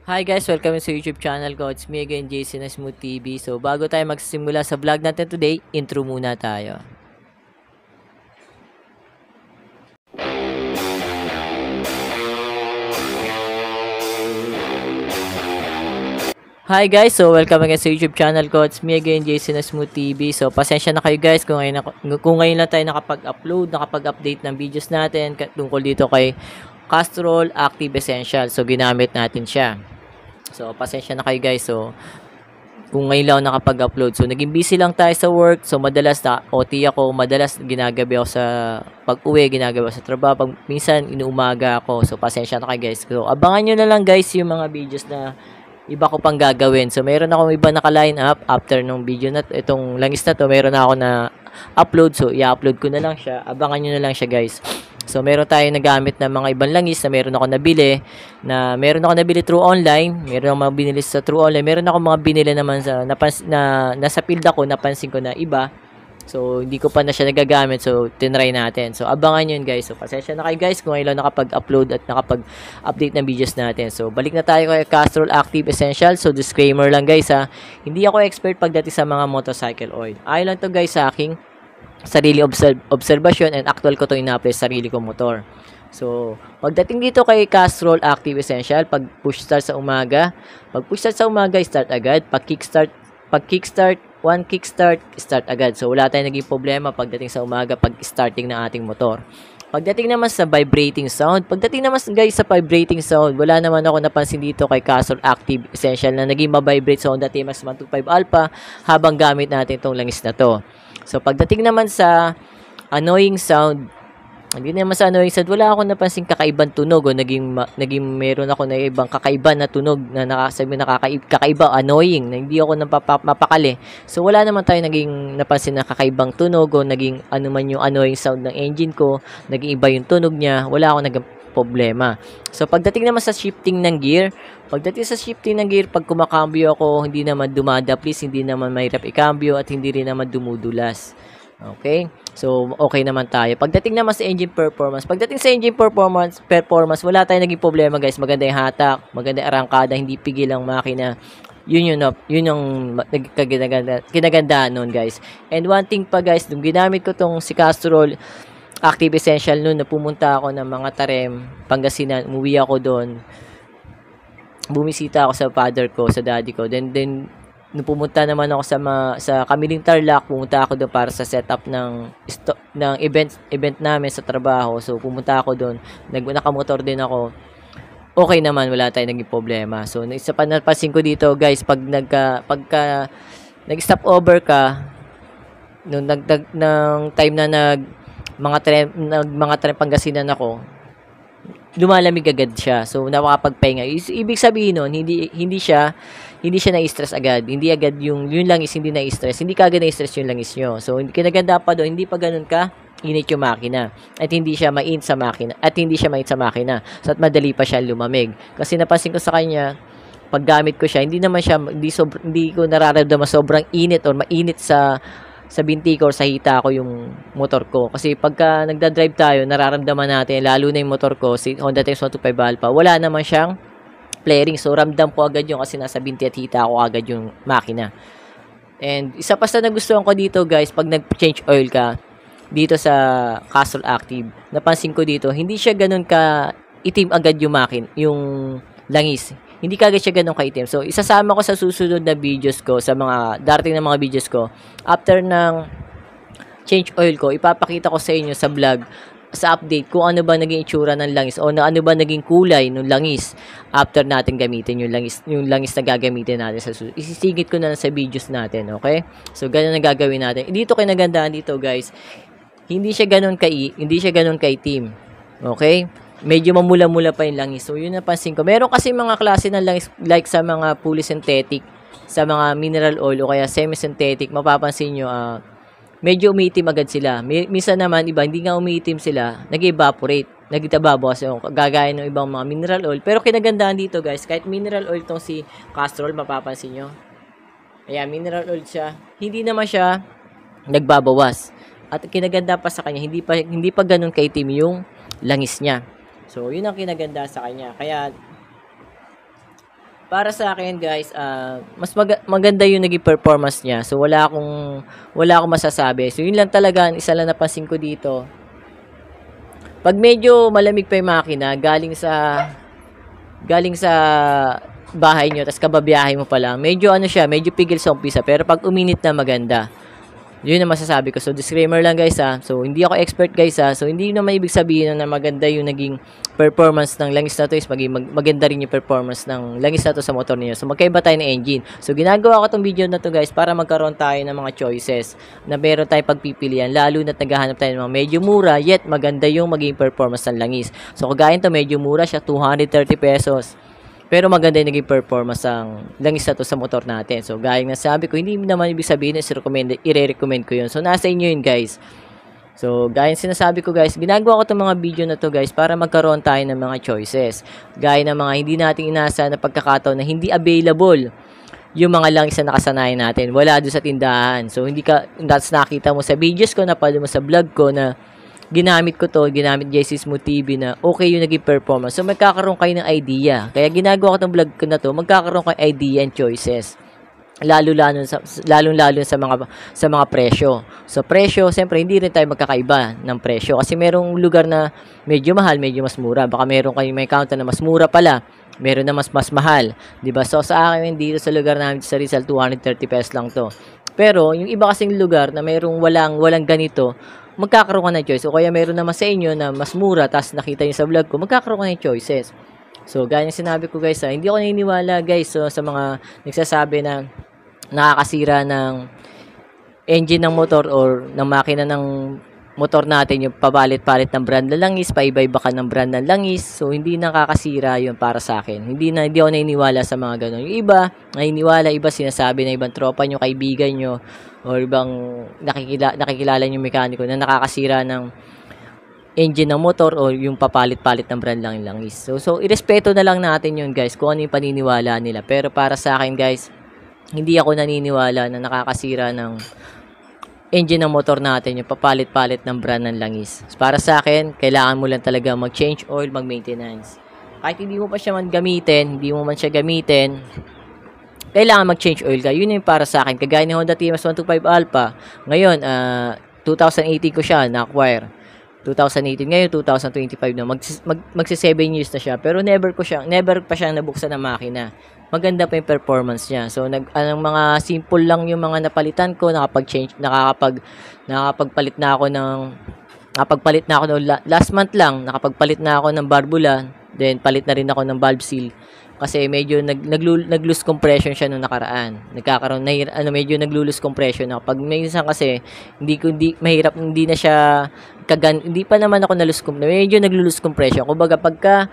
Hi guys, welcome sa YouTube channel ko. It's me again, Jason na Smooth TV. So bago tayo magsimula sa vlog natin today, intro muna tayo. Hi guys, so welcome again sa YouTube channel ko. It's me again, Jason na Smooth TV. So pasensya na kayo guys kung ngayon lang tayo nakapag-update ng videos natin tungkol dito kay Castrol Active Essential. So ginamit natin siya. So pasensya na kayo guys. So kung ngayon lang nakapag-upload. So, naging busy lang tayo sa work. So, madalas na OT ako. Madalas ginagabi ako sa pag-uwi. Ginagabi ako sa trabaho. Minsan, inuumaga ako. So, pasensya na kayo guys. So, abangan nyo na lang guys yung mga videos na iba ko pang gagawin. So, meron akong iba naka-line up after nung video na itong langis na to. Meron na ako na upload. So, i-upload ko na lang siya. Abangan nyo na lang siya guys. So, meron tayong nagamit na mga ibang langis na meron ako nabili through online, meron ako mga binili sa through online, meron ako mga binili naman sa nasa field ako, napansin ko na iba. So, hindi ko pa na siya nagagamit. So, tinry natin. So, abangan yun guys. So, pasensya na kayo guys kung ngayon lang nakapag-upload at nakapag-update ng videos natin. So, balik na tayo kay Castrol Active Essential. So, disclaimer lang guys ha. Hindi ako expert pagdating sa mga motorcycle oil. Ayon lang to guys sa aking sarili observation and actual ko to ina-apply sa sarili kong motor. So, pagdating dito kay Castrol Active Essential, pag push start sa umaga, start agad. Pag kickstart, one kickstart, start agad. So, wala tayong naging problema pagdating sa umaga pag starting ng ating motor. Pagdating naman sa vibrating sound, wala naman ako napansin dito kay Castrol Active Essential na naging ma-vibrate sa Honda TMAX 125 Alpha habang gamit natin itong langis na to. So, pagdating naman sa annoying sound, wala akong napansin kakaibang tunog o naging meron ako na ibang kakaiba na tunog na kakaiba, annoying, na hindi ako mapakali. So, wala naman tayo naging napansin na kakaibang tunog o naging ano man yung annoying sound ng engine ko, naging iba yung tunog niya, wala akong naging problema. So, pagdating naman sa shifting ng gear, pag kumakambyo ako, hindi naman dumadaplis, hindi naman mahirap ikambyo, at hindi rin naman dumudulas. Okay? So, okay naman tayo. Pagdating naman sa engine performance, wala tayong naging problema guys. Maganda yung hatak, maganda yung arangkada, hindi pigil ang makina. Yun yung kinagandaan nun guys. And one thing pa guys, nung ginamit ko tong si Castrol Active Essential noon, na pumunta ako ng mga Tarem, Pangasinan, umuwi ako doon. Bumisita ako sa father ko, sa daddy ko. Then nung pumunta naman ako sa Kamiling Tarlac, pumunta ako doon para sa setup ng event namin sa trabaho. So pumunta ako doon, nakamotor din ako. Okay naman, wala tayong naging problema. So isa pa napansin ko dito, guys, pagka nag-stop over ka, nung ng time na mga tren Pangasinan ako, lumalamig agad siya. So, nakakapagpahinga. Ibig sabihin nun, hindi siya na-stress agad. Hindi agad yung langis, hindi na-stress. Hindi ka agad na-stress yung langis nyo. So, kinaganda pa doon, hindi pa ganun ka init yung makina. At hindi siya mainit sa makina. So, at madali pa siya lumamig. Kasi napansin ko sa kanya, pag gamit ko siya, hindi ko nararamdaman sobrang init or mainit sa binti ko or sa hita ko yung motor ko. Kasi pagka nagda-drive tayo, nararamdaman natin, lalo na yung motor ko, si Honda TMAX 125 Alpha, wala naman siyang flaring. So, ramdam ko agad yung kasi nasa binti at hita ko agad yung makina. And isa pa sa nagustuhan ko dito guys, pag nag-change oil ka, dito sa Castrol Active, napansin ko dito, hindi siya ganun ka itim agad yung yung langis. Hindi kagad siya ganun kaitim. So, isasama ko sa susunod na videos ko, sa mga darating na mga videos ko, after ng change oil ko, ipapakita ko sa inyo sa vlog, sa update, kung ano ba naging itsura ng langis o ano ba naging kulay ng langis after natin gamitin yung langis na gagamitin natin sa susunod. Isisigit ko na lang sa videos natin, okay? So, ganun na gagawin natin. Dito kinagandaan dito, guys, hindi siya ganun kaitim. Okay? Medyo mamula-mula pa yung langis. So, yun napansin ko. Meron kasi mga klase ng langis, like sa mga fully synthetic, sa mga mineral oil o kaya semi-synthetic, mapapansin nyo, medyo umiitim agad sila. Minsan naman, iba, hindi nga umiitim sila, nag-evaporate, nagtababawas yung gagaya ng ibang mga mineral oil. Pero kinagandaan dito, guys, kahit mineral oil tong si Castrol, mapapansin nyo. Ayan, mineral oil siya. Hindi naman siya nagbabawas. At kinaganda pa sa kanya, hindi pa ganun kaitim yung langis niya. So, yun ang kinaganda sa kanya. Kaya, para sa akin guys, mas maganda yung naging performance niya. So wala akong masasabi. So yun lang talaga, isa lang napansin ko dito. Pag medyo malamig pa yung makina, galing sa bahay nyo, tapos kababiyahe mo pa lang, medyo ano siya, medyo pigil sa umpisa. Pero pag uminit na, maganda. Yun ang masasabi ko. So, disclaimer lang guys ha. So, hindi ako expert guys ha. So, hindi naman ibig sabihin na maganda yung naging performance ng langis na to is maganda rin yung performance ng langis na to sa motor niyo. So, magkaiba tayo ng engine. So, ginagawa ko tong video na to guys para magkaroon tayo ng mga choices na meron tayong pagpipilian. Lalo na naghahanap tayo ng mga medyo mura yet maganda yung maging performance ng langis. So, kagaya to medyo mura siya, 230 pesos. Pero maganda yung naging performance ang langis na to sa motor natin. So, gaya nga sabi ko, hindi naman ibig sabihin na i-recommend ko yun. So, nasa inyo yun guys. So, gaya yung sinasabi ko guys, ginagawa ko itong mga video na to guys para magkaroon tayo ng mga choices. Gaya ng mga hindi natin inasa na pagkakataon na hindi available yung mga langis na nakasanayan natin. Wala doon sa tindahan. So, hindi ka, that's nakita mo sa videos ko, napalo mo sa vlog ko na ginamit JC Smooth TV na okay yung naging performance. So, magkakaroon kayo ng idea. Kaya ginagawa ko itong vlog ko na to, magkakaroon kayo idea and choices. Lalo sa mga presyo. So, presyo, siyempre, hindi rin tayo magkakaiba ng presyo. Kasi merong lugar na medyo mahal, medyo mas mura. Baka meron kayong may counter na mas mura pala. Meron na mas mahal. Diba? So, sa akin, dito sa lugar namin sa Rizal, 230 pesos lang to. Pero, yung iba kasing lugar na merong walang ganito, magkakaroon ka ng choice. O kaya meron naman sa inyo na mas mura, tapos nakita nyo sa vlog ko, magkakaroon ka ng choices. So, gaya yung sinabi ko guys, hindi ako naniniwala guys sa mga nagsasabi na nakakasira ng engine ng motor or ng makina ng motor natin, yung pabalit-palit ng brand ng langis, paiba-iba ka ng brand ng langis. So, hindi nakakasira yun para sa akin. Hindi ako naniniwala sa mga ganun. Yung iba, naniniwala, iba sinasabi na ibang tropa nyo, kaibigan nyo, or ibang nakikilala nyo mekaniko na nakakasira ng engine ng motor o yung papalit-palit ng brand lang yung langis. So, irespeto na lang natin yun guys, kung ano yung paniniwala nila. Pero para sa akin guys, hindi ako naniniwala na nakakasira ng engine ng motor natin, yung papalit-palit ng brand ng langis. Para sa akin, kailangan mo lang talaga mag-change oil, mag-maintenance. Kahit hindi mo pa siya hindi mo man siya gamitin, kailangan mag-change oil ka. Yun yung para sa akin. Kagaya ni Honda TMS 125 Alpha. Ngayon, 2018 ko siya na-acquire. 2018. Ngayon, 2025 na. Magsi 7 years na siya. Pero never pa siya nabuksan ng makina. Maganda pa yung performance niya. So, anong mga simple lang yung mga napalitan ko. Nakapagpalit na ako last month lang. Nakapagpalit na ako ng barbula. Then, palit na rin ako ng valve seal. Kasi medyo nag-lose compression siya nung nakaraan. Medyo nag-lose compression ako. Pag minsan kasi mahirap, hindi na siya hindi pa naman ako medyo nag-lose compression. Kumbaga pagka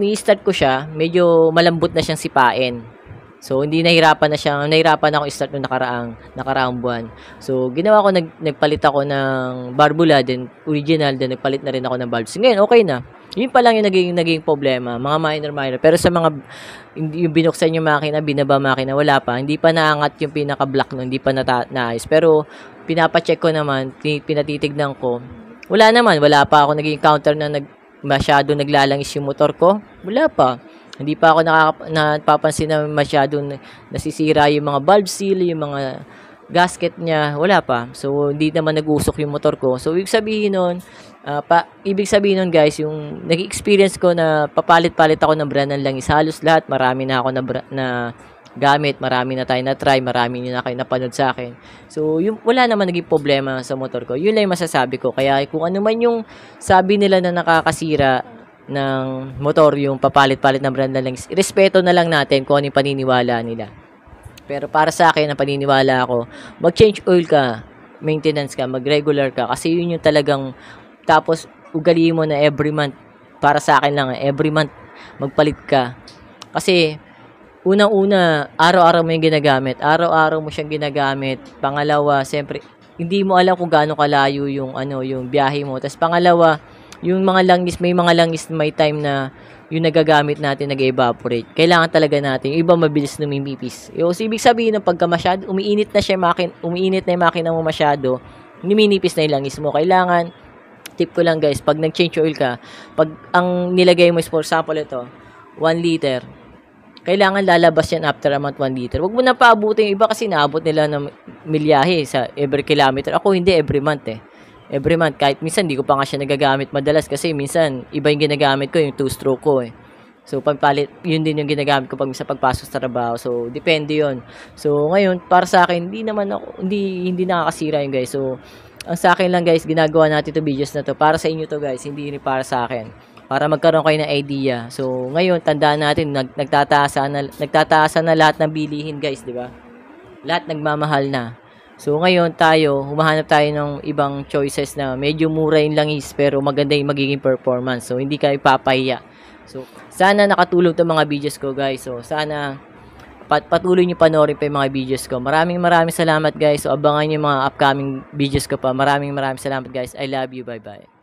ni-start ko siya, medyo malambot na siyang sipain. So nahirapan ako i-start nung nakaraang buwan. So ginawa ko, nagpalit ako ng barbula, then original, then nagpalit na rin ako ng valves. Ngayon okay na. Yun pa lang yung naging problema, mga minor. Pero sa mga yung binuksan yung makina, binaba makina, wala pa. Hindi pa naangat yung pinaka-block nun, hindi pa naayos. Pero pinapacheck ko naman, pinatitignan ko. Wala pa ako naging counter na masyado naglalangis yung motor ko. Wala pa. Hindi pa ako napapansin na masyadong nasisira yung mga valve seal, yung mga gasket niya, wala pa. So, hindi naman nag-usok yung motor ko. So, ibig sabihin nun guys, yung nag-experience ko na papalit-palit ako ng brand ng langis. Halos lahat, marami na ako na gamit, marami na tayo na try, marami nyo na kayo napanood sa akin. So, wala naman naging problema sa motor ko. Yun lang yung masasabi ko. Kaya kung ano man yung sabi nila na nakakasira ng motor, yung papalit-palit ng brand ng langis, irespeto na lang natin kung ano yung paniniwala nila. Pero para sa akin, ang paniniwala ako, mag-change oil ka, maintenance ka, mag-regular ka, kasi yun yung talagang, tapos ugaliin mo na every month. Para sa akin lang, every month magpalit ka. Kasi unang-una, araw-araw mo yung ginagamit. Araw-araw mo siyang ginagamit. Pangalawa, siyempre, hindi mo alam kung gaano kalayo yung biyahe mo. Tapos pangalawa, yung mga langis, may mga langis may time na yung nagagamit natin nag-evaporate. Kailangan talaga natin. Yung iba mabilis numimipis. So, ibig sabihin na pagka masyado, umiinit na yung makina mo masyado, numinipis na yung langis mo. Kailangan, tip ko lang guys, pag nag-change oil ka, pag ang nilagay mo is for example ito, 1 liter, kailangan lalabas yan after a month 1 liter. Huwag mo na paabutin yung iba kasi naabot nila ng milyahe sa every kilometer. Ako hindi, every month eh. Every month, kahit minsan di ko pa nga siya nagagamit madalas kasi minsan iba yung ginagamit ko, yung 2-stroke ko eh. So, pampalit, yun din yung ginagamit ko pag sa pagpasok sa trabaho. So, depende yun. So, ngayon, para sa akin, hindi nakakasira yun guys. So, ang sa akin lang guys, ginagawa natin to videos na to. Para sa inyo to guys, hindi rin para sa akin. Para magkaroon kayo ng idea. So, ngayon, tandaan natin, nagtataasan na lahat ng bilihin guys, di ba? Lahat nagmamahal na. So, ngayon tayo, humahanap tayo ng ibang choices na medyo mura yung langis pero maganda yung magiging performance. So, hindi kayo papahiya. So, sana nakatulong to mga videos ko guys. So, sana patuloy nyo panoorin pa yung mga videos ko. Maraming salamat guys. So, abangan nyo yung mga upcoming videos ko pa. Maraming salamat guys. I love you. Bye bye.